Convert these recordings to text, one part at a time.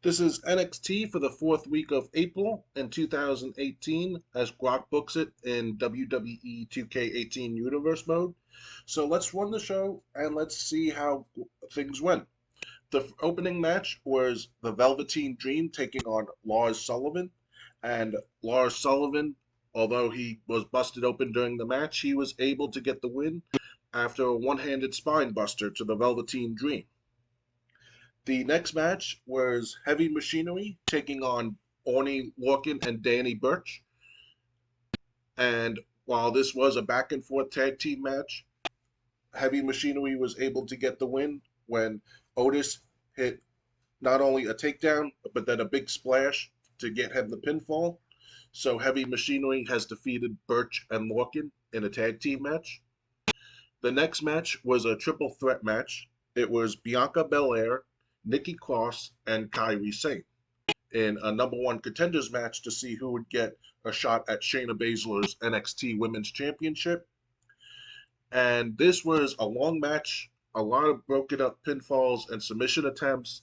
This is NXT for the fourth week of April in 2018 as Grok books it in WWE 2K18 Universe mode. So let's run the show and let's see how things went. The opening match was the Velveteen Dream taking on Lars Sullivan. And Lars Sullivan, although he was busted open during the match, he was able to get the win after a one-handed spine buster to the Velveteen Dream. The next match was Heavy Machinery taking on Orny Lorcan and Danny Burch. And while this was a back and forth tag team match, Heavy Machinery was able to get the win when Otis hit not only a takedown, but then a big splash to get him the pinfall. So Heavy Machinery has defeated Burch and Lorcan in a tag team match. The next match was a triple threat match. It was Bianca Belair, Nikki Cross, and Kairi Sane in a number one contenders match to see who would get a shot at Shayna Baszler's NXT Women's Championship. And this was a long match, a lot of broken up pinfalls and submission attempts.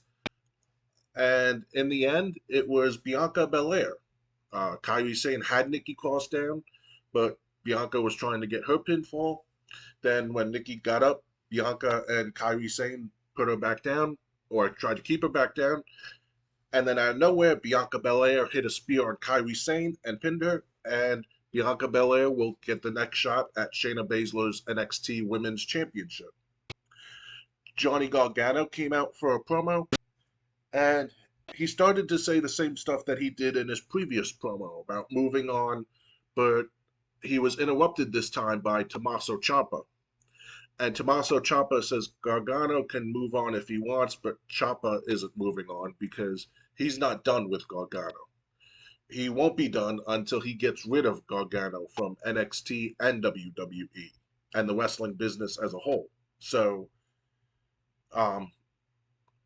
And in the end, it was Bianca Belair. Kairi Sane had Nikki Cross down, but Bianca was trying to get her pinfall. Then when Nikki got up, Bianca and Kairi Sane put her back down, or tried to keep her back down. And then out of nowhere, Bianca Belair hit a spear on Kairi Sane and pinned her. And Bianca Belair will get the next shot at Shayna Baszler's NXT Women's Championship. Johnny Gargano came out for a promo, and he started to say the same stuff that he did in his previous promo about moving on, but he was interrupted this time by Tommaso Ciampa. And Tommaso Ciampa says Gargano can move on if he wants, but Ciampa isn't moving on because he's not done with Gargano. He won't be done until he gets rid of Gargano from NXT and WWE and the wrestling business as a whole. So,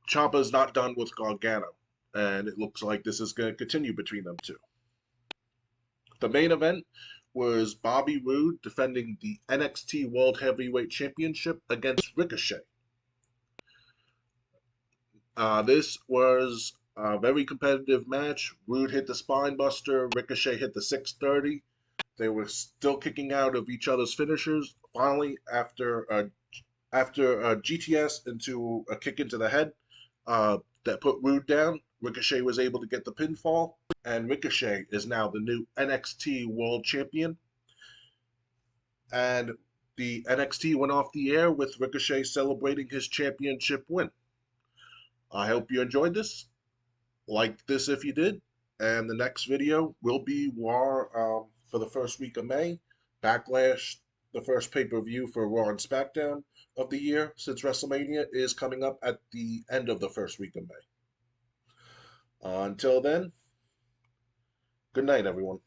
Ciampa's not done with Gargano, and it looks like this is going to continue between them two. The main event was Bobby Roode defending the NXT World Heavyweight Championship against Ricochet. This was a very competitive match. Roode hit the spine buster, Ricochet hit the 630. They were still kicking out of each other's finishers. Finally, after a GTS into a kick into the head that put Roode down, Ricochet was able to get the pinfall, and Ricochet is now the new NXT World Champion. And the NXT went off the air with Ricochet celebrating his championship win. I hope you enjoyed this. Like this if you did. And the next video will be Raw for the first week of May. Backlash, the first pay-per-view for Raw and SmackDown of the year, since WrestleMania is coming up at the end of the first week of May. Until then, good night, everyone.